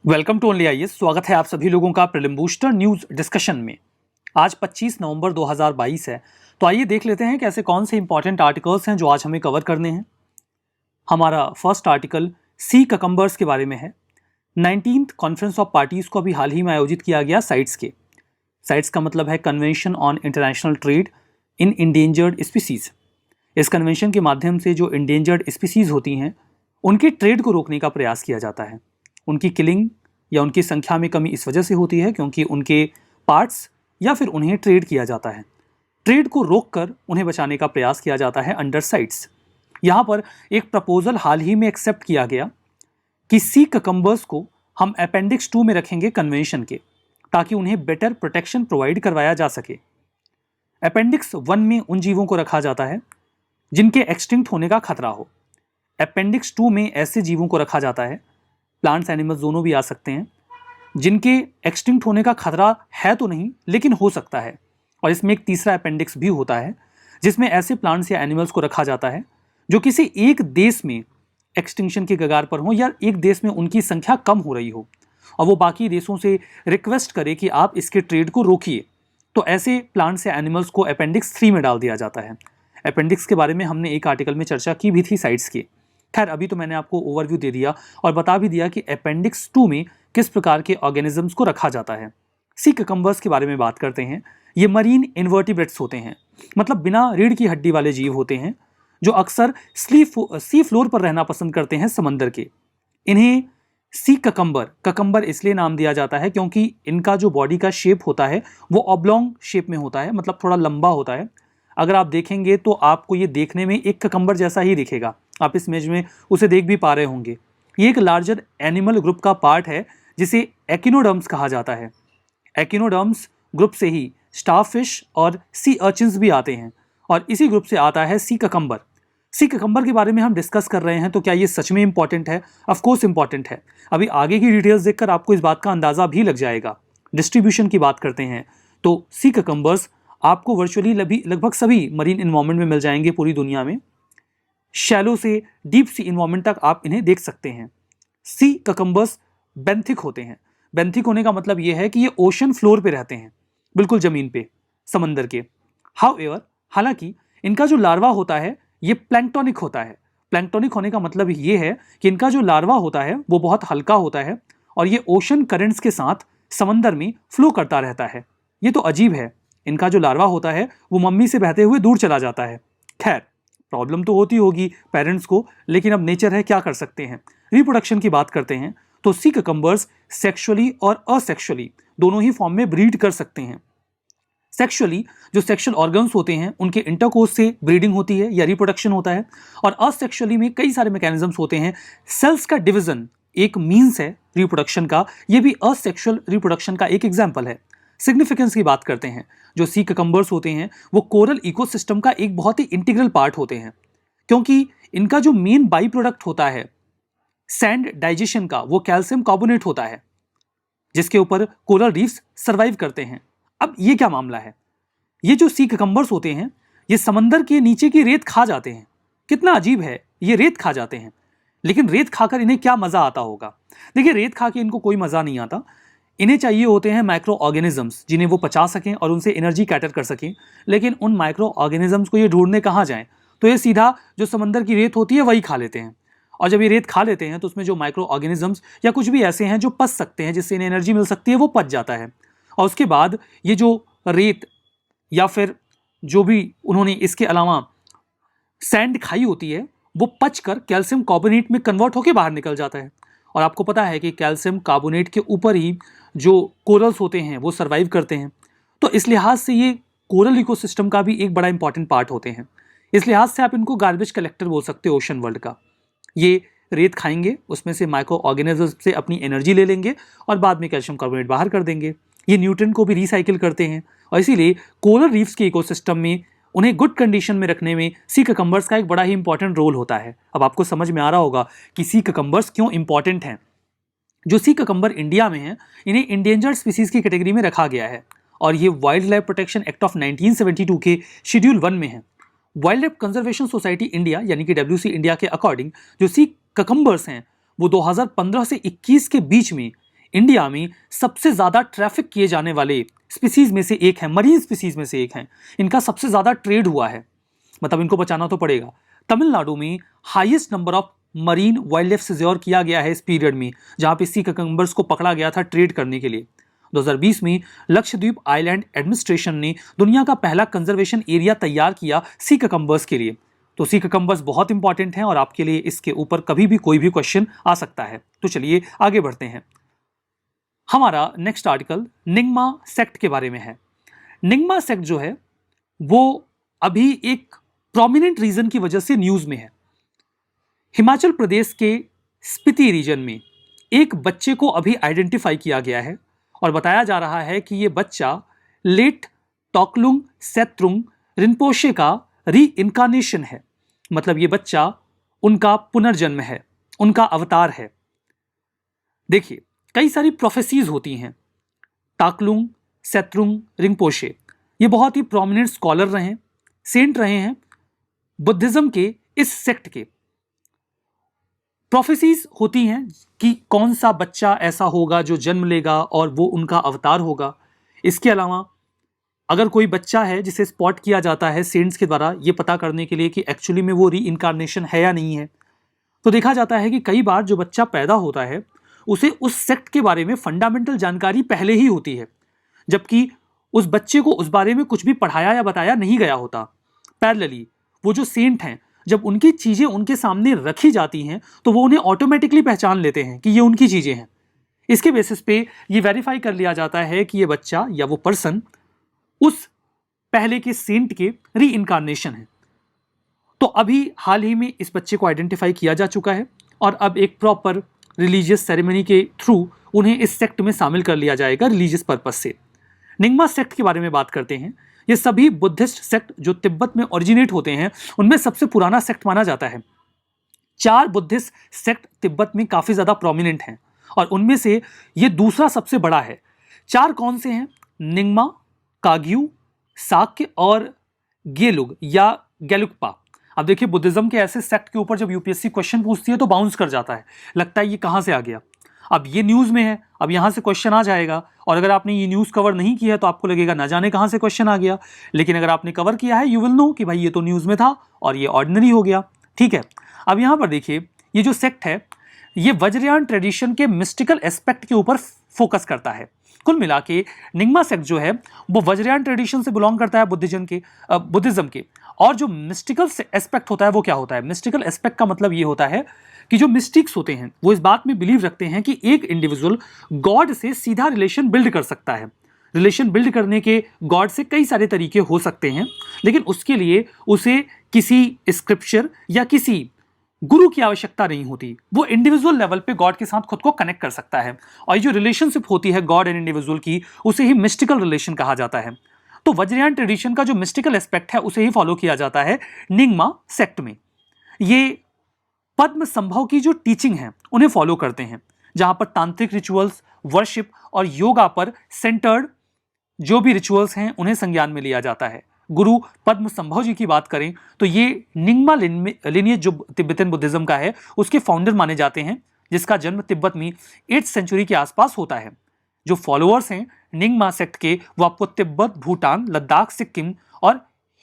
Welcome to only IAS. स्वागत है आप सभी लोगों का प्रीलिम बूस्टर न्यूज डिस्कशन में। आज 25 नवंबर 2022 है, तो आइए देख लेते हैं कि ऐसे कौन से इंपॉर्टेंट आर्टिकल्स हैं जो आज हमें कवर करने हैं। हमारा फर्स्ट आर्टिकल सी ककम्बर्स के बारे में है। 19th कॉन्फ्रेंस ऑफ पार्टीज को अभी हाल ही में आयोजित किया गया साइट्स के। साइट्स का मतलब है convention on international trade in endangered species. इस कन्वेंशन के माध्यम से जो इंडेंजर्ड स्पीसीज होती हैं उनके ट्रेड को रोकने का प्रयास किया जाता है। उनकी किलिंग या उनकी संख्या में कमी इस वजह से होती है क्योंकि उनके पार्ट्स या फिर उन्हें ट्रेड किया जाता है। ट्रेड को रोककर उन्हें बचाने का प्रयास किया जाता है अंडर साइट्स। यहाँ पर एक प्रपोजल हाल ही में एक्सेप्ट किया गया कि सी ककम्बर्स को हम अपेंडिक्स 2 में रखेंगे कन्वेंशन के, ताकि उन्हें बेटर प्रोटेक्शन प्रोवाइड करवाया जा सके। अपेंडिक्स 1 में उन जीवों को रखा जाता है जिनके एक्सटिंक्ट होने का खतरा हो। अपेंडिक्स 2 में ऐसे जीवों को रखा जाता है, प्लांट्स एनिमल्स दोनों भी आ सकते हैं, जिनके एक्सटिंक्ट होने का खतरा है तो नहीं लेकिन हो सकता है। और इसमें एक तीसरा अपेंडिक्स भी होता है जिसमें ऐसे प्लांट्स या एनिमल्स को रखा जाता है जो किसी एक देश में एक्सटिंक्शन के कगार पर हो या एक देश में उनकी संख्या कम हो रही हो और वो बाकी देशों से रिक्वेस्ट करे कि आप इसके ट्रेड को रोकिए, तो ऐसे प्लांट्स या एनिमल्स को अपेंडिक्स 3 में डाल दिया जाता है। अपेंडिक्स के बारे में हमने एक आर्टिकल में चर्चा की भी थी साइट्स की। खैर, अभी तो मैंने आपको ओवरव्यू दे दिया और बता भी दिया कि अपेंडिक्स 2 में किस प्रकार के ऑर्गेनिजम्स को रखा जाता है। सी ककम्बर्स के बारे में बात करते हैं। ये मरीन इन्वर्टिब्रेट्स होते हैं, मतलब बिना रीढ़ की हड्डी वाले जीव होते हैं जो अक्सर सी फ्लोर पर रहना पसंद करते हैं समंदर के। इन्हें सी ककम्बर इसलिए नाम दिया जाता है क्योंकि इनका जो बॉडी का शेप होता है वो ऑब्लॉन्ग शेप में होता है, मतलब थोड़ा लंबा होता है। अगर आप देखेंगे तो आपको ये देखने में एक ककम्बर जैसा ही दिखेगा। आप इस इमेज में उसे देख भी पा रहे होंगे। ये एक लार्जर एनिमल ग्रुप का पार्ट है जिसे एकिनोडर्म्स कहा जाता है। एकिनोडर्म्स ग्रुप से ही स्टारफिश और सी अर्चिन्स भी आते हैं और इसी ग्रुप से आता है सी ककम्बर। सी ककम्बर के बारे में हम डिस्कस कर रहे हैं, तो क्या ये सच में इंपॉर्टेंट है? ऑफ कोर्स इंपॉर्टेंट है। अभी आगे की डिटेल्स देखकर आपको इस बात का अंदाजा भी लग जाएगा। डिस्ट्रीब्यूशन की बात करते हैं तो सी ककम्बर्स आपको वर्चुअली लगभग सभी मरीन इन्वायरमेंट में मिल जाएंगे पूरी दुनिया में। शैलो से डीप सी इन्वायरमेंट तक आप इन्हें देख सकते हैं। सी ककम्बर्स बेंथिक होते हैं। बेंथिक होने का मतलब यह है कि ये ओशन फ्लोर पे रहते हैं, बिल्कुल जमीन पे, समंदर के। हाउएवर, हालांकि इनका जो लार्वा होता है ये प्लैंक्टोनिक होता है। प्लैंक्टोनिक होने का मतलब ये है कि इनका जो लार्वा होता है वो बहुत हल्का होता है और ये ओशन करेंट्स के साथ समंदर में फ्लो करता रहता है। ये तो अजीब है। इनका जो लार्वा होता है वो मम्मी से बहते हुए दूर चला जाता है। खैर, प्रॉब्लम तो होती होगी पेरेंट्स को, लेकिन अब नेचर है, क्या कर सकते हैं। रिप्रोडक्शन की बात करते हैं तो सी ककम्बर्स सेक्सुअली और असेक्सुअली दोनों ही फॉर्म में ब्रीड कर सकते हैं। सेक्सुअली जो सेक्सुअल ऑर्गन्स होते हैं उनके इंटरकोर्स से ब्रीडिंग होती है या रिप्रोडक्शन होता है, और असेक्सुअली में कई सारे मैकेनिज्म्स होते हैं। सेल्स का डिवीजन एक मीन्स है रिप्रोडक्शन का, ये भी असेक्सुअल रिप्रोडक्शन का एक एग्जाम्पल है। सिग्निफिकेंस की बात करते हैं, जो सी ककम्बर्स होते हैं वो कोरल इकोसिस्टम का एक बहुत ही इंटीग्रल पार्ट होते हैं, क्योंकि इनका जो मेन बाई प्रोडक्ट होता है सैंड डाइजेशन का वो कैल्शियम कार्बोनेट होता है, जिसके ऊपर कोरल रीफ्स सर्वाइव करते हैं। अब ये क्या मामला है? ये जो सी ककम्बर्स होते हैं ये समंदर के नीचे की रेत खा जाते हैं। कितना अजीब है, ये रेत खा जाते हैं, लेकिन रेत खाकर इन्हें क्या मजा आता होगा? देखिए, रेत खा के इनको कोई मजा नहीं आता। इन्हें चाहिए होते हैं माइक्रो ऑर्गेनिजम्स जिन्हें वो पचा सकें और उनसे एनर्जी कैटर कर सकें। लेकिन उन माइक्रो ऑर्गेनिजम्स को ये ढूंढने कहाँ जाएं? तो ये सीधा जो समंदर की रेत होती है वही खा लेते हैं। और जब ये रेत खा लेते हैं तो उसमें जो माइक्रो ऑर्गेनिजम्स या कुछ भी ऐसे हैं जो पच सकते हैं, जिससे इन्हें एनर्जी मिल सकती है, वो पच जाता है। और उसके बाद ये जो रेत या फिर जो भी उन्होंने इसके अलावा सैंड खाई होती है वो पच कर कैल्शियम कार्बोनेट में कन्वर्ट होकर बाहर निकल जाता है। और आपको पता है कि कैल्शियम कार्बोनेट के ऊपर ही जो कोरल्स होते हैं वो सर्वाइव करते हैं। तो इस लिहाज से ये कोरल इकोसिस्टम का भी एक बड़ा इंपॉर्टेंट पार्ट होते हैं। इस लिहाज से आप इनको गार्बेज कलेक्टर बोल सकते हो ओशन वर्ल्ड का। ये रेत खाएंगे, उसमें से माइक्रो ऑर्गेनिजम्स से अपनी एनर्जी ले लेंगे और बाद में कैल्शियम कार्बोनेट बाहर कर देंगे। ये न्यूट्रिएंट को भी रिसाइकिल करते हैं और इसीलिए कोरल रीफ्स के इकोसिस्टम में उन्हें गुड कंडीशन में रखने में सी ककम्बर्स का एक बड़ा ही इंपॉर्टेंट रोल होता है। अब आपको समझ में आ रहा होगा कि सी ककम्बर्स क्यों इंपॉर्टेंट हैं। जो सी ककम्बर इंडिया में हैं इन्हें इंडेंजर्ड स्पीसीज की कैटेगरी में रखा गया है और ये wild life protection act of 1972 के शेड्यूल 1 में है। Wild life conservation society India यानी कि WC इंडिया के अकॉर्डिंग जो सी ककम्बर्स हैं वो 2015 से 21 के बीच में इंडिया में सबसे ज्यादा ट्रैफिक किए जाने वाले स्पीसीज में से एक है, मरीन स्पीसीज में से एक है। इनका सबसे ज्यादा ट्रेड हुआ है, मतलब इनको बचाना तो पड़ेगा। तमिलनाडु में highest number of marine wildlife seizure किया गया है इस पीरियड में, जहां पे सी ककम्बर्स को पकड़ा गया था ट्रेड करने के लिए। 2020 में लक्षद्वीप आइलैंड एडमिनिस्ट्रेशन ने दुनिया का पहला कंजर्वेशन एरिया तैयार किया सी ककम्बर्स के लिए। तो सी ककम्बर्स बहुत इंपॉर्टेंट हैं और आपके लिए इसके ऊपर कभी भी कोई भी क्वेश्चन आ सकता है। तो चलिए आगे बढ़ते हैं। हमारा नेक्स्ट आर्टिकल निग्मा सेक्ट के बारे में है। निग्मा सेक्ट जो है वो अभी एक प्रोमिनेंट रीजन की वजह से न्यूज में है। हिमाचल प्रदेश के स्पीति रीजन में एक बच्चे को अभी आइडेंटिफाई किया गया है और बताया जा रहा है कि यह बच्चा लेट टोकलुंग सेत्रुंग रिनपोशे का री इनकारनेशन है। मतलब ये बच्चा उनका पुनर्जन्म है, उनका अवतार है। देखिए, कई सारी प्रोफेसीज होती हैं। टाकलुंग सेत्रुंग रिनपोशे ये बहुत ही प्रोमिनेंट स्कॉलर रहे हैं, सेंट रहे हैं बुद्धिज्म के इस सेक्ट के। प्रोफेसीज होती हैं कि कौन सा बच्चा ऐसा होगा जो जन्म लेगा और वो उनका अवतार होगा। इसके अलावा अगर कोई बच्चा है जिसे स्पॉट किया जाता है सेंट्स के द्वारा ये पता करने के लिए कि एक्चुअली में वो री इनकारनेशन है या नहीं है, तो देखा जाता है कि कई बार जो बच्चा पैदा होता है उसे उस सेक्ट के बारे में फंडामेंटल जानकारी पहले ही होती है, जबकि उस बच्चे को उस बारे में कुछ भी पढ़ाया या बताया नहीं गया होता। पैरेलली वो जो सेंट हैं, जब उनकी चीजें उनके सामने रखी जाती हैं तो वो उन्हें ऑटोमेटिकली पहचान लेते हैं कि ये उनकी चीजें हैं। इसके बेसिस पे ये वेरीफाई कर लिया जाता है कि ये बच्चा या वो पर्सन उस पहले के सेंट के री इनकारनेशन है। तो अभी हाल ही में इस बच्चे को आइडेंटिफाई किया जा चुका है और अब एक प्रॉपर रिलीजियस सेरेमनी के थ्रू उन्हें इस सेक्ट में शामिल कर लिया जाएगा रिलीजियस पर्पस से। निग्मा सेक्ट के बारे में बात करते हैं। ये सभी बुद्धिस्ट सेक्ट जो तिब्बत में ओरिजिनेट होते हैं उनमें सबसे पुराना सेक्ट माना जाता है। 4 बुद्धिस्ट सेक्ट तिब्बत में काफी ज्यादा प्रोमिनेंट हैं और उनमें से ये दूसरा सबसे बड़ा है। 4 कौन से हैं? निग्मा, काग्यू, साक्य और गेलुग या गेलुक्पा। अब देखिए, बुद्धिज्म के ऐसे सेक्ट के ऊपर जब यूपीएससी क्वेश्चन पूछती है तो बाउंस कर जाता है, लगता है ये कहां से आ गया। अब ये न्यूज में है, अब यहां से क्वेश्चन आ जाएगा और अगर आपने ये न्यूज कवर नहीं किया है तो आपको लगेगा ना जाने कहां से क्वेश्चन आ गया। लेकिन अगर आपने कवर किया है यू विल नो कि भाई ये तो न्यूज में था और ये ऑर्डिनरी हो गया। ठीक है, अब यहां पर देखिए, ये जो सेक्ट है ये वज्रयान ट्रेडिशन के मिस्टिकल एस्पेक्ट के ऊपर फोकस करता है। कुल मिला के निग्मा सेक्ट जो है वो वज्रयान ट्रेडिशन से बिलोंग करता है बुद्धिज्म के। और जो मिस्टिकल एस्पेक्ट होता है वो क्या होता है? मिस्टिकल एस्पेक्ट का मतलब ये होता है कि जो मिस्टिक्स होते हैं वो इस बात में बिलीव रखते हैं कि एक इंडिविजुअल गॉड से सीधा रिलेशन बिल्ड कर सकता है। रिलेशन बिल्ड करने के गॉड से कई सारे तरीके हो सकते हैं, लेकिन उसके लिए उसे किसी स्क्रिप्चर या किसी गुरु की आवश्यकता नहीं होती। वो इंडिविजुअल लेवल पे गॉड के साथ खुद को कनेक्ट कर सकता है और ये जो रिलेशनशिप होती है गॉड एंड इंडिविजुअल की, उसे ही मिस्टिकल रिलेशन कहा जाता है। तो वज्रयान ट्रेडिशन का जो मिस्टिकल एस्पेक्ट है उसे ही फॉलो किया जाता है निग्मा सेक्ट में। ये पद्म संभव की जो टीचिंग है उन्हें फॉलो करते हैं, जहां पर तांत्रिक रिचुअल्स, वर्शिप और योगा पर सेंटर्ड जो भी रिचुअल्स हैं उन्हें संज्ञान में लिया जाता है। गुरु पद्म संभव जी की बात करें तो ये निग्मा लिनिएज जो तिब्बतन बुद्धिज्म का है उसके फाउंडर माने जाते हैं, जिसका जन्म तिब्बत में 8th सेंचुरी के आसपास होता है। जो फॉलोअर्स हैं निग्मा सेक्ट के वो आपको तिब्बत, भूटान, लद्दाख, सिक्किम और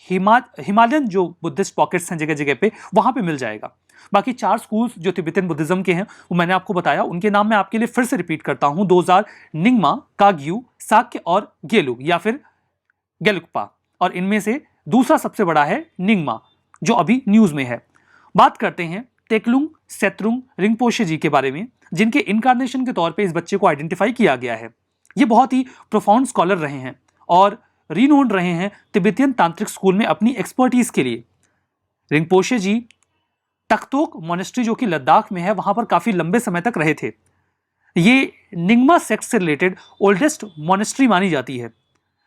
हिमालयन जो बुद्धिस्ट पॉकेट्स हैं जगह जगह पे वहां पे मिल जाएगा। बाकी 4 स्कूल्स जो तिब्बतन बुद्धिज्म के हैं वो मैंने आपको बताया, उनके नाम मैं आपके लिए फिर से रिपीट करता हूं। 2000 निग्मा, काग्यू, साक्य और गेलुग या फिर गेलुक्पा। और इनमें से दूसरा सबसे बड़ा है निग्मा जो अभी न्यूज में है। बात करते हैं टेकलुंग सेत्रुंग रिंपोशे जी के बारे में, जिनके इनकारनेशन के तौर पे इस बच्चे को आइडेंटिफाई किया गया है। ये बहुत ही प्रोफाउंड स्कॉलर रहे हैं और रीनोन्ड रहे हैं तिब्बतियन तांत्रिक स्कूल में अपनी एक्सपर्टीज के लिए। रिंपोशे जी तख्तोक मोनेस्ट्री जो कि लद्दाख में है वहां पर काफी लंबे समय तक रहे थे। ये निग्मा सेक्ट से रिलेटेड ओल्डेस्ट मोनेस्ट्री मानी जाती है।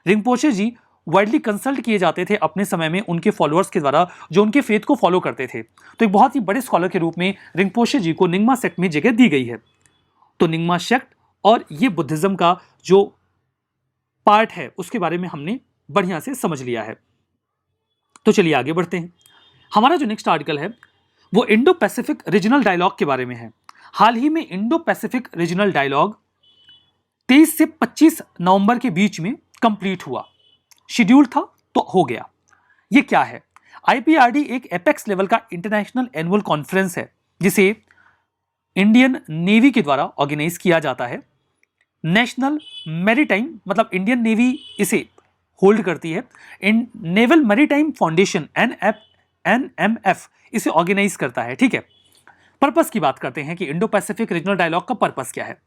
रिंपोशे जी वाइडली कंसल्ट किए जाते थे अपने समय में उनके फॉलोअर्स के द्वारा जो उनके फेथ को फॉलो करते थे। तो एक बहुत ही बड़े स्कॉलर के रूप में रिंपोशे जी को निग्मा सेक्ट में जगह दी गई है। तो निग्मा सेक्ट और ये बुद्धिज्म का जो पार्ट है उसके बारे में हमने बढ़िया से समझ लिया है। तो चलिए आगे बढ़ते हैं। हमारा जो नेक्स्ट आर्टिकल है वो इंडो पैसिफिक रीजनल डायलॉग के बारे में है। हाल ही में इंडो पैसिफिक रीजनल डायलॉग 23 से 25 नवंबर के बीच में कंप्लीट हुआ। शेड्यूल था तो हो गया। ये क्या है? आईपीआरडी एक एपेक्स लेवल का इंटरनेशनल एनुअल कॉन्फ्रेंस है जिसे इंडियन नेवी के द्वारा ऑर्गेनाइज किया जाता है। नेशनल मैरीटाइम मतलब इंडियन नेवी इसे होल्ड करती है। नेवल मैरीटाइम फाउंडेशन NMF इसे ऑर्गेनाइज करता है। ठीक है, पर्पस की बात करते हैं कि इंडो पैसिफिक रीजनल डायलॉग का पर्पस क्या है।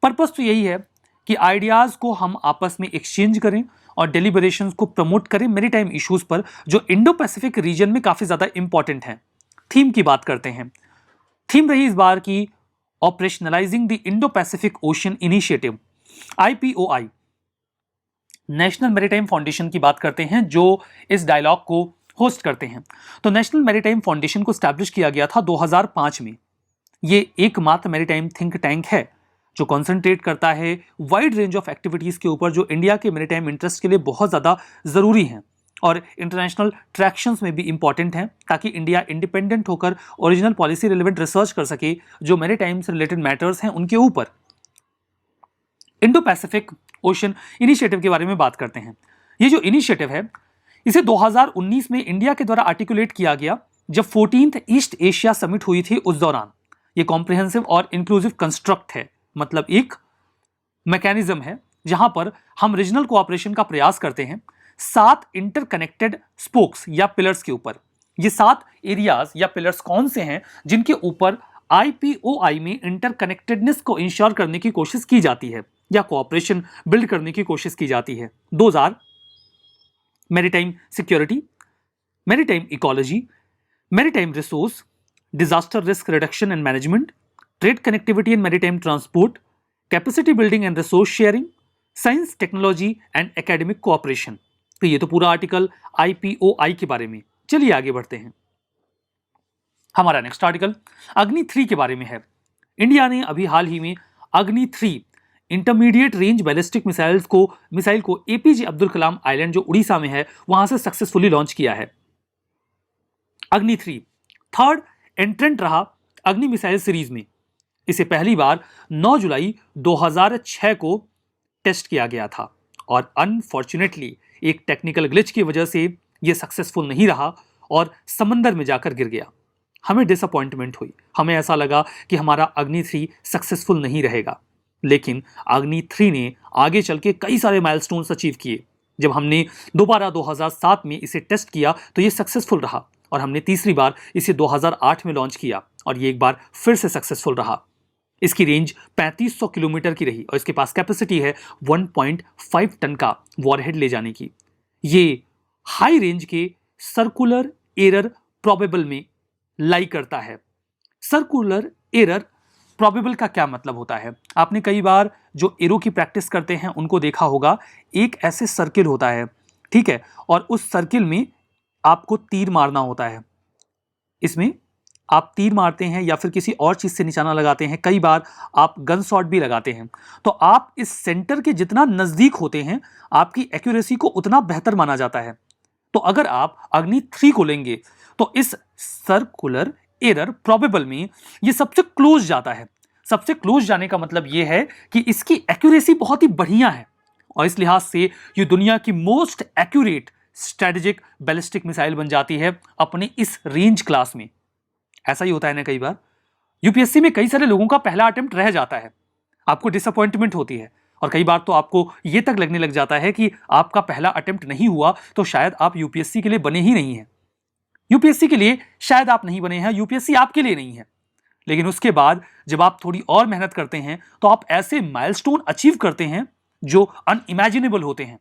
पर्पस तो यही है कि आइडियाज को हम आपस में एक्सचेंज करें और डेलिबरेशंस को प्रमोट करें मैरीटाइम इश्यूज पर जो इंडो पैसिफिक रीजन में काफी ज्यादा इंपॉर्टेंट हैं। थीम की बात करते हैं। थीम रही इस बार की operationalizing the Indo Pacific ocean initiative, IPOI। National maritime foundation की बात करते हैं जो इस डायलॉग को होस्ट करते हैं। तो नेशनल मैरीटाइम फाउंडेशन को स्टैब्लिश किया गया था 2005 में। ये एकमात्र मैरीटाइम थिंक टैंक है जो कॉन्सेंट्रेट करता है वाइड रेंज ऑफ एक्टिविटीज के ऊपर जो इंडिया के मैरीटाइम इंटरेस्ट के लिए बहुत ज्यादा जरूरी हैं और इंटरनेशनल ट्रैक्शंस में भी इंपॉर्टेंट हैं ताकि इंडिया इंडिपेंडेंट होकर ओरिजिनल पॉलिसी रिलेवेंट रिसर्च कर सके जो मैरीटाइम से रिलेटेड मैटर्स हैं उनके ऊपर। इंडो पैसिफिक ओशन इनिशिएटिव के बारे में बात करते हैं। ये जो इनिशिएटिव है इसे 2019 में इंडिया के द्वारा आर्टिकुलेट किया गया जब 14th ईस्ट एशिया समिट हुई थी। उस दौरान ये कॉम्प्रिहेंसिव और इंक्लूसिव कंस्ट्रक्ट है, मतलब एक मैकेनिज्म है जहां पर हम रीजनल कोऑपरेशन का प्रयास करते हैं 7 इंटरकनेक्टेड स्पोक्स या पिलर्स के ऊपर। ये 7 एरियाज या पिलर्स कौन से हैं जिनके ऊपर IPOI में इंटरकनेक्टेडनेस को इंश्योर करने की कोशिश की जाती है या कोऑपरेशन बिल्ड करने की कोशिश की जाती है। 2000 maritime security, maritime ecology, maritime resource, disaster risk reduction and management, trade connectivity and maritime transport, capacity building and resource sharing, science technology and academic cooperation. तो ये तो पूरा आर्टिकल IPOI के बारे में। चलिए आगे बढ़ते हैं। हमारा नेक्स्ट आर्टिकल अग्नि 3 के बारे में है। इंडिया ने अभी हाल ही में अग्नि 3 इंटरमीडिएट रेंज बैलिस्टिक मिसाइल को APJ अब्दुल कलाम आइलैंड जो उड़ीसा में है वहां से सक्सेसफुली लॉन्च किया है। अग्नि 3 थर्ड एंट्रेंट रहा अग्नि मिसाइल सीरीज में। इसे पहली बार 9 जुलाई 2006 को टेस्ट किया गया था और अनफॉर्चुनेटली एक टेक्निकल ग्लिच की वजह से यह सक्सेसफुल नहीं रहा और समंदर में जाकर गिर गया। हमें डिसअपॉइंटमेंट हुई, हमें ऐसा लगा कि हमारा अग्नि 3 सक्सेसफुल नहीं रहेगा, लेकिन अग्नि 3 ने आगे चल के कई सारे माइलस्टोन्स अचीव किए। जब हमने दोबारा 2007 में इसे टेस्ट किया तो ये सक्सेसफुल रहा और हमने तीसरी बार इसे 2008 में लॉन्च किया और ये एक बार फिर से सक्सेसफुल रहा। इसकी रेंज 3500 किलोमीटर की रही और इसके पास कैपेसिटी है 1.5 टन का वॉरहेड ले जाने की। ये हाई रेंज के सर्कुलर एरर प्रोबेबल में लाई करता है। सर्कुलर एरर प्रोबेबल का क्या मतलब होता है? आपने कई बार जो एरो की प्रैक्टिस करते हैं उनको देखा होगा। एक ऐसे सर्किल होता है, ठीक है, और उस सर्किल में आपको तीर मारना होता है। इसमें आप तीर मारते हैं या फिर किसी और चीज से निशाना लगाते हैं, कई बार आप गन शॉट भी लगाते हैं। तो आप इस सेंटर के जितना नजदीक होते हैं आपकी एक्यूरेसी को उतना बेहतर माना जाता है। तो अगर आप अग्नि 3 को लेंगे तो इस सर्कुलर एरर प्रोबेबल में ये सबसे क्लोज जाता है। सबसे क्लोज जाने का मतलब ये है कि इसकी एक्यूरेसी बहुत ही बढ़िया है और इस लिहाज से ये दुनिया की most accurate strategic ballistic missile बन जाती है अपने इस रेंज क्लास में। ऐसा ही होता है ना, कई बार यूपीएससी में कई सारे लोगों का पहला अटेम्प्ट रह जाता है, आपको डिसअपॉइंटमेंट होती है और कई बार तो आपको यह तक लगने लग जाता है कि आपका पहला अटेम्प्ट नहीं हुआ तो शायद आप यूपीएससी के लिए बने ही नहीं हैं। यूपीएससी के लिए शायद आप नहीं बने हैं, यूपीएससी आपके लिए नहीं है। लेकिन उसके बाद जब आप थोड़ी और मेहनत करते हैं तो आप ऐसे माइलस्टोन अचीव करते हैं जो अनइमेजिनेबल होते हैं।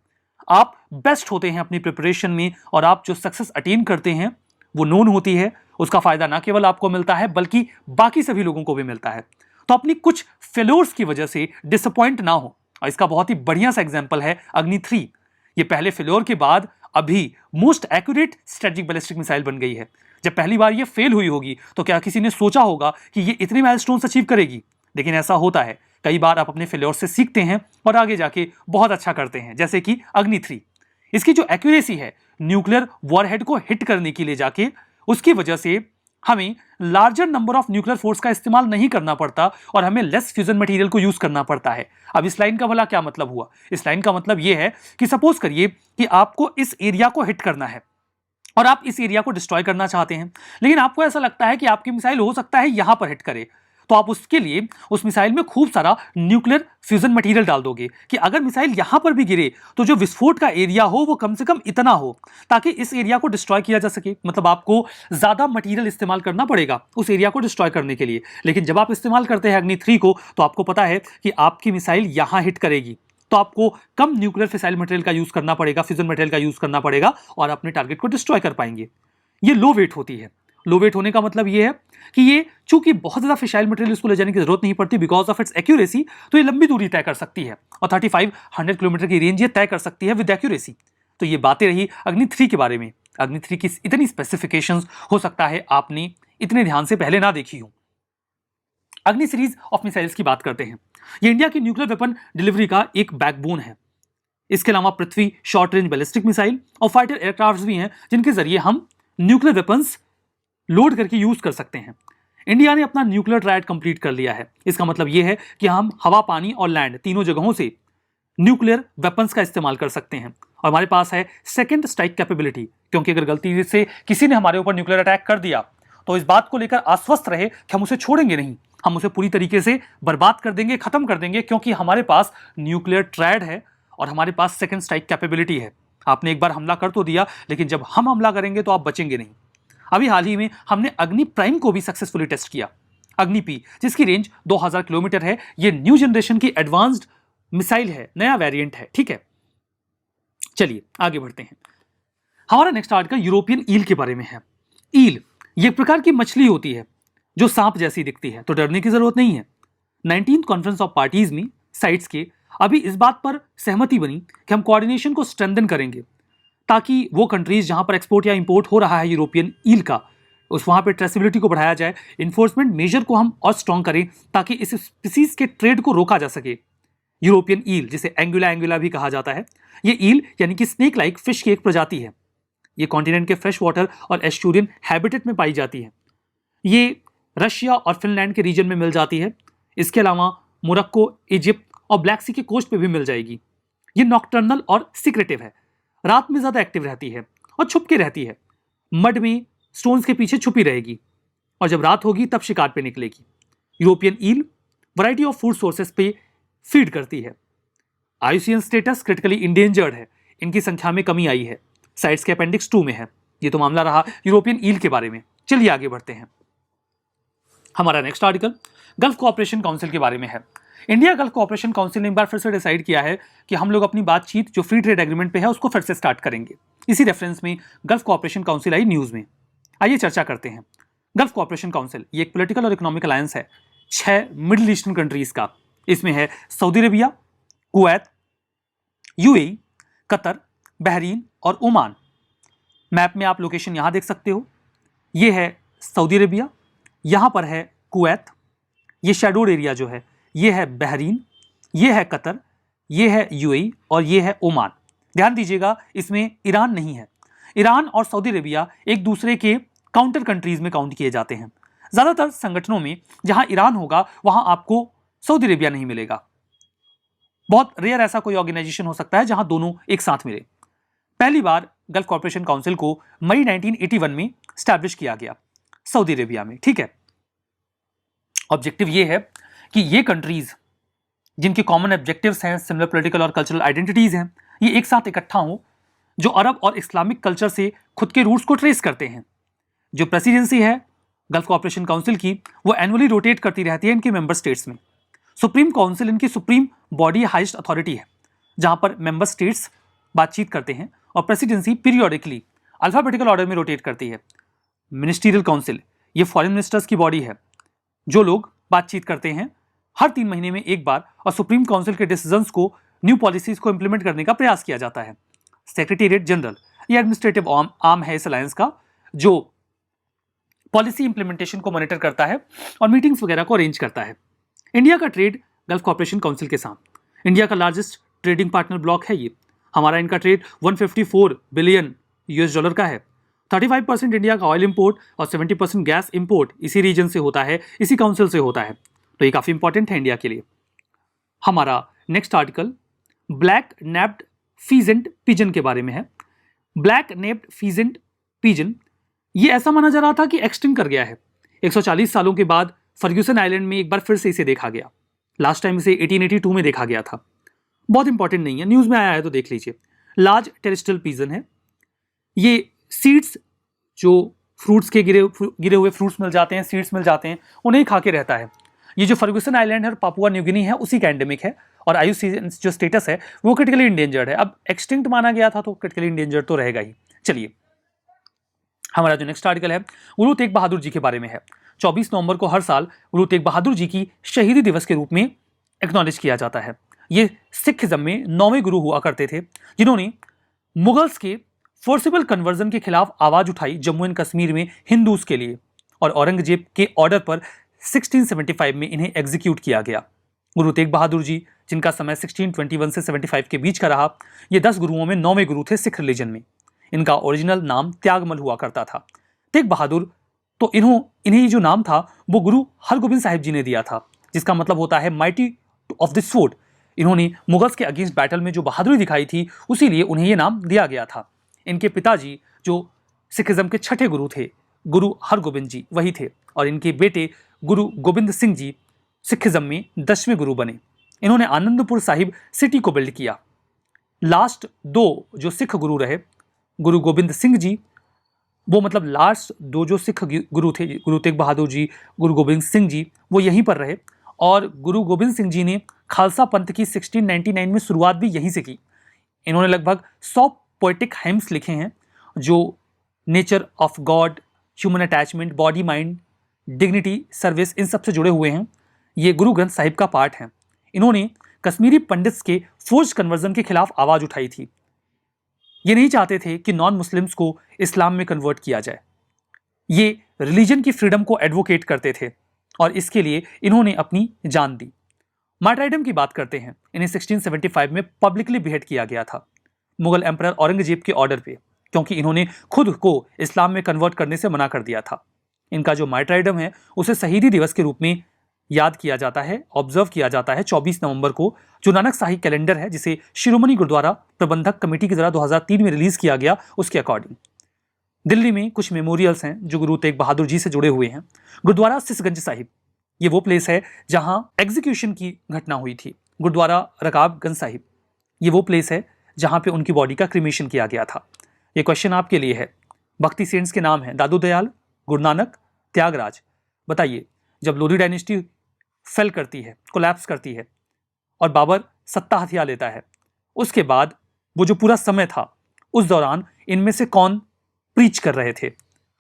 आप बेस्ट होते हैं अपनी प्रिपरेशन में और आप जो सक्सेस अटेन करते हैं वो नोन होती है। उसका फायदा ना केवल आपको मिलता है बल्कि बाकी सभी लोगों को भी मिलता है। तो अपनी कुछ फेलोर्स की वजह से डिसअपॉइंट ना हो, और इसका बहुत ही बढ़िया सा एग्जांपल है अग्नि 3। ये पहले फेलोर के बाद अभी most accurate strategic ballistic missile बन गई है। जब पहली बार ये फेल हुई होगी तो क्या किसी ने सोचा होगा कि ये इतने माइलस्टोन्स अचीव करेगी? लेकिन ऐसा होता है, कई बार आप अपने फेलोर से सीखते हैं और आगे जाके बहुत अच्छा करते हैं, जैसे कि अग्नि 3। इसकी जो एक्यूरेसी है न्यूक्लियर वॉरहेड को हिट करने के लिए जाके, उसकी वजह से हमें larger number of nuclear force का इस्तेमाल नहीं करना पड़ता और हमें लेस फ्यूजन मटेरियल को यूज करना पड़ता है। अब इस लाइन का भला क्या मतलब हुआ? इस लाइन का मतलब यह है कि सपोज करिए कि आपको इस एरिया को हिट करना है और आप इस एरिया को डिस्ट्रॉय करना चाहते हैं, लेकिन आपको ऐसा लगता है कि आपकी मिसाइल हो सकता है यहां पर हिट करे, तो आप उसके लिए उस मिसाइल में खूब सारा न्यूक्लियर फ्यूजन मटेरियल डाल दोगे कि अगर मिसाइल यहां पर भी गिरे तो जो विस्फोट का एरिया हो वो कम से कम इतना हो ताकि इस एरिया को डिस्ट्रॉय किया जा सके। मतलब आपको ज्यादा मटेरियल इस्तेमाल करना पड़ेगा उस एरिया को डिस्ट्रॉय करने के लिए। लेकिन जब आप इस्तेमाल करते हैं अग्नि 3 को तो आपको पता है कि आपकी मिसाइल यहां हिट करेगी, तो आपको कम न्यूक्लियर फिसाइल मटेरियल का यूज करना पड़ेगा, फ्यूजन मटेरियल का यूज करना पड़ेगा और अपने टारगेट को डिस्ट्रॉय कर पाएंगे। ये लो वेट होती है। लो वेट होने का मतलब ये है कि ये चूंकि बहुत ज्यादा फिसाइल मटेरियल इसको ले जाने की जरूरत नहीं पड़ती बिकॉज ऑफ इट्स एक्यूरेसी, तो ये लंबी दूरी तय कर सकती है और 3500 किलोमीटर की रेंज ये तय कर सकती है विद एक्यूरेसी। तो ये बातें रही अग्नि 3 के बारे में। अग्नि 3 की इतनी स्पेसिफिकेशंस हो सकता है आपने इतने ध्यान से पहले ना देखी हो। अग्नि सीरीज ऑफ मिसाइल्स की बात करते हैं। ये इंडिया की न्यूक्लियर वेपन डिलीवरी का एक बैकबोन है। इसके अलावा पृथ्वी शॉर्ट रेंज बैलिस्टिक मिसाइल और फाइटर एयरक्राफ्ट भी हैं जिनके जरिए हम न्यूक्लियर वेपन्स लोड करके यूज कर सकते हैं। इंडिया ने अपना न्यूक्लियर ट्रायड कंप्लीट कर लिया है। इसका मतलब यह है कि हम हवा, पानी और लैंड तीनों जगहों से न्यूक्लियर वेपन्स का इस्तेमाल कर सकते हैं और हमारे पास है सेकंड स्ट्राइक कैपेबिलिटी, क्योंकि अगर गलती से किसी ने हमारे ऊपर न्यूक्लियर अटैक कर दिया तो इस बात को लेकर आश्वस्त रहे कि हम उसे छोड़ेंगे नहीं, हम उसे पूरी तरीके से बर्बाद कर देंगे, खत्म कर देंगे, क्योंकि हमारे पास न्यूक्लियर ट्रायड है और हमारे पास सेकंड स्ट्राइक कैपेबिलिटी है। आपने एक बार हमला कर तो दिया, लेकिन जब हम हमला करेंगे तो आप बचेंगे नहीं। अभी हाल ही में हमने अग्नि प्राइम को भी सक्सेसफुली टेस्ट किया। अग्नि पी, जिसकी रेंज 2000 किलोमीटर है, ये न्यू जनरेशन की एडवांस्ड मिसाइल है, नया वेरिएंट है। ठीक है, चलिए आगे बढ़ते हैं। हमारा नेक्स्ट आर्टिकल यूरोपियन ईल के बारे में है। ईल ये एक प्रकार की मछली होती है जो सांप जैसी दिखती है, तो डरने की जरूरत नहीं है। 19th कॉन्फ्रेंस ऑफ पार्टीज में साइट्स के अभी इस बात पर सहमति बनी कि हम कोऑर्डिनेशन को स्ट्रेंथन करेंगे ताकि वो कंट्रीज जहां पर एक्सपोर्ट या इंपोर्ट हो रहा है यूरोपियन ईल का, उस वहां पर ट्रेसेबिलिटी को बढ़ाया जाए, इन्फोर्समेंट मेजर को हम और स्ट्रॉन्ग करें ताकि इस स्पीसीज के ट्रेड को रोका जा सके। यूरोपियन ईल, जिसे एंगुला एंगुला भी कहा जाता है, ये ईल यानी कि स्नेक लाइक फिश की एक प्रजाति है। ये कॉन्टिनेंट के फ्रेश वाटर और एस्चुरियन हैबिटेट में पाई जाती है। ये रशिया और फिनलैंड के रीजन में मिल जाती है। इसके अलावा मोरक्को, इजिप्ट और ब्लैक सी की कोस्ट पे भी मिल जाएगी। ये नॉक्टर्नल और सीक्रेटिव है, रात में ज्यादा एक्टिव रहती है और छुप के रहती है। मड में स्टोन्स के पीछे छुपी रहेगी और जब रात होगी तब शिकार पे निकलेगी। European eel variety of food sources पे फीड करती है। आईयूसीएन स्टेटस क्रिटिकली इंडेंजर्ड है, इनकी संख्या में कमी आई है। साइट्स के अपेंडिक्स 2 में है। ये तो मामला रहा यूरोपियन ईल के बारे में। चलिए आगे बढ़ते हैं। हमारा next article gulf cooperation council के बारे में है। इंडिया गल्फ कोऑपरेशन काउंसिल ने एक बार फिर से डिसाइड किया है कि हम लोग अपनी बातचीत जो फ्री ट्रेड एग्रीमेंट पे है उसको फिर से स्टार्ट करेंगे। इसी रेफरेंस में गल्फ कोऑपरेशन काउंसिल आई न्यूज में। आइए चर्चा करते हैं। गल्फ कोऑपरेशन काउंसिल ये एक पॉलिटिकल और इकोनॉमिक अलायंस है 6 मिडिल ईस्टर्न कंट्रीज का। इसमें है Saudi Arabia, Kuwait, UAE, Qatar, Bahrain और ओमान। मैप में आप लोकेशन यहां देख सकते हो। ये है सऊदी अरेबिया, यहां पर है कुवैत, ये शेडोड एरिया जो है ये है बहरीन, ये है कतर, ये है यूएई और ये है ओमान। ध्यान दीजिएगा इसमें ईरान नहीं है। ईरान और सऊदी अरेबिया एक दूसरे के काउंटर कंट्रीज में काउंट किए जाते हैं। ज्यादातर संगठनों में जहां ईरान होगा वहां आपको सऊदी अरेबिया नहीं मिलेगा। बहुत रेयर ऐसा कोई ऑर्गेनाइजेशन हो सकता है जहां दोनों एक साथ मिले। पहली बार गल्फ कॉर्पोरेशन काउंसिल को मई 1981 में स्टैब्लिश किया गया सऊदी अरेबिया में। ठीक है, ऑब्जेक्टिव ये है कि ये कंट्रीज जिनके कॉमन ऑब्जेक्टिव्स हैं, सिमिलर पॉलिटिकल और कल्चरल आइडेंटिटीज हैं, ये एक साथ इकट्ठा हो, जो अरब और इस्लामिक कल्चर से खुद के रूट्स को ट्रेस करते हैं। जो प्रेसिडेंसी है गल्फ कॉर्पोरेशन काउंसिल की वो एनुअली रोटेट करती रहती है इनके मेंबर स्टेट्स में। सुप्रीम काउंसिल इनकी सुप्रीम बॉडी, हाईएस्ट अथॉरिटी है, जहां पर मेंबर स्टेट्स बातचीत करते हैं और प्रेसिडेंसी पीरियोडिकली अल्फाबेटिकल ऑर्डर में रोटेट करती है। मिनिस्ट्रियल काउंसिल ये फॉरेन मिनिस्टर्स की बॉडी है, जो लोग बातचीत करते हैं हर 3 महीने में एक बार, और सुप्रीम काउंसिल के डिसीजंस को, न्यू पॉलिसीज को इंप्लीमेंट करने का प्रयास किया जाता है। सेक्रेटेरिएट जनरल ये एडमिनिस्ट्रेटिव आर्म है इस अलायंस का, जो पॉलिसी इंप्लीमेंटेशन को मॉनिटर करता है और मीटिंग्स वगैरह को अरेंज करता है। इंडिया का ट्रेड गल्फ कॉर्पोरेशन काउंसिल के साथ इंडिया का लार्जेस्ट ट्रेडिंग पार्टनर ब्लॉक है ये। हमारा इनका ट्रेड 154 बिलियन US डॉलर का है। 35% इंडिया का ऑयल इंपोर्ट और 70% गैस इंपोर्ट इसी रीजन से होता है, इसी काउंसिल से होता है। तो ये काफ़ी इंपॉर्टेंट है इंडिया के लिए। हमारा next article black napped peasant pigeon के बारे में है। ब्लैक नेप्ड फीजेंट पिजन ये ऐसा माना जा रहा था कि एक्सटिंक्ट कर गया है। 140 सालों के बाद फर्ग्यूसन आइलैंड में एक बार फिर से इसे देखा गया। लास्ट टाइम इसे 1882 में देखा गया था। बहुत इंपॉर्टेंट नहीं है, न्यूज़ में आया है तो देख लीजिए। लार्ज टेरेस्ट्रियल पिजन है। ये सीड्स जो फ्रूट्स के गिरे हुए फ्रूट्स मिल जाते हैं, सीड्स मिल जाते हैं, उन्हें खा के रहता है। ये जो फर्ग्यूसन आइलैंड है और पापुआ न्यू गिनी है उसी का एंडेमिक है और IUCN जो स्टेटस है वो क्रिटिकली इंडेंजर्ड है। अब एक्सटिंक्ट माना गया था तो क्रिटिकली इंडेंजर्ड तो रहेगा ही। चलिए हमारा जो नेक्स्ट आर्टिकल है गुरु तेग बहादुर जी के बारे में है। 24 नवंबर को हर साल गुरु तेग बहादुर जी की शहीदी दिवस के रूप में एक्नॉलेज किया जाता है। ये सिखिज्म में 9वें गुरु हुआ करते थे जिन्होंने मुगल्स के फोर्सिबल कन्वर्जन के खिलाफ आवाज उठाई जम्मू एंड कश्मीर में हिंदूज के लिए, और औरंगजेब के ऑर्डर पर 1675 में इन्हें एग्जीक्यूट किया गया। गुरु तेग बहादुर जी जिनका समय 1621 से 75 के बीच का रहा, ये 10 गुरुओं में 9वें गुरु थे सिख रिलीजन में। इनका ओरिजिनल नाम त्यागमल हुआ करता था। तेग बहादुर तो इन्हें जो नाम था वो गुरु हरगोबिंद साहिब जी ने दिया था, जिसका मतलब होता है माइटी ऑफ द स्वॉर्ड। इन्होंने मुगल्स के अगेंस्ट बैटल में जो बहादुरी दिखाई थी उसी लिए उन्हें यह नाम दिया गया था। इनके पिताजी जो सिखिज्म के छठे गुरु थे गुरु हरगोबिंद जी वही थे, और इनके बेटे गुरु गोबिंद सिंह जी सिखिज्म में 10वें गुरु बने। इन्होंने आनंदपुर साहिब सिटी को बिल्ड किया। लास्ट 2 जो सिख गुरु रहे गुरु गोबिंद सिंह जी, वो मतलब लास्ट 2 जो सिख गुरु थे गुरु तेग बहादुर जी, गुरु गोबिंद सिंह जी, वो यहीं पर रहे। और गुरु गोबिंद सिंह जी ने खालसा पंथ की 1699 में शुरुआत भी यहीं से की। इन्होंने लगभग 100 पोएटिक हेम्स लिखे हैं जो nature of God, human attachment, body mind, dignity, service, इन सब से जुड़े हुए हैं। ये गुरु ग्रंथ साहिब का पार्ट है। इन्होंने कश्मीरी पंडित्स के फोर्स्ड कन्वर्जन के खिलाफ आवाज उठाई थी। ये नहीं चाहते थे कि नॉन मुस्लिम्स को इस्लाम में कन्वर्ट किया जाए। ये रिलीजन की फ्रीडम को एडवोकेट करते थे और इसके लिए इन्होंने अपनी जान दी। मार्टाइडम की बात करते हैं। इन्हें 1675 में पब्लिकली बिहेड किया गया था मुगल एम्परर औरंगजेब के ऑर्डर पे, क्योंकि इन्होंने खुद को इस्लाम में कन्वर्ट करने से मना कर दिया था। इनका जो मार्टाइडम है उसे शहीदी दिवस के रूप में याद किया जाता है, ऑब्जर्व किया जाता है 24 नवंबर को, जो नानक शाही कैलेंडर है जिसे शिरोमणि गुरुद्वारा प्रबंधक कमेटी के द्वारा 2003 में रिलीज किया गया उसके अकॉर्डिंग। दिल्ली में कुछ मेमोरियल्स हैं जो गुरु तेग बहादुर जी से जुड़े हुए हैं। गुरुद्वारा सिसगंज साहिब, ये वो प्लेस है जहां एग्जीक्यूशन की घटना हुई थी। गुरुद्वारा रकाबगंज साहिब, ये वो प्लेस है जहां पे उनकी बॉडी का क्रिमेशन किया गया था। ये क्वेश्चन आपके लिए है। भक्ति सेंट्स के नाम हैं दादू दयाल, गुरु नानक, त्यागराज। बताइए जब लोधी डायनेस्टी फेल करती है, कोलैप्स करती है और बाबर सत्ता हथिया लेता है, उसके बाद वो जो पूरा समय था उस दौरान इनमें से कौन प्रीच कर रहे थे?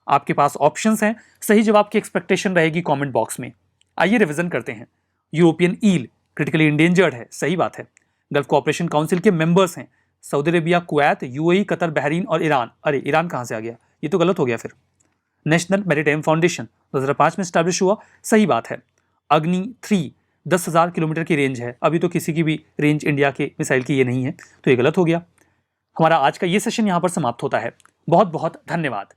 आपके पास ऑप्शंस हैं। सही जवाब की एक्सपेक्टेशन रहेगी कमेंट बॉक्स में। आइए रिवीजन करते हैं। यूरोपियन ईल क्रिटिकली इंडेंजर्ड है, सही बात है। गल्फ कोऑपरेशन काउंसिल के मेंबर्स हैं Saudi Arabia, Kuwait, UAE, Qatar, Bahrain और ईरान। अरे ईरान कहां से आ गया? ये तो गलत हो गया फिर। नेशनल मैरीटाइम फाउंडेशन 2005 में स्टैब्लिश हुआ, सही बात है। अग्नि 3 10,000 किलोमीटर की रेंज है। अभी तो किसी की भी रेंज इंडिया के मिसाइल की ये नहीं है, तो ये गलत हो गया। हमारा आज का ये सेशन यहां पर समाप्त होता है। बहुत बहुत धन्यवाद।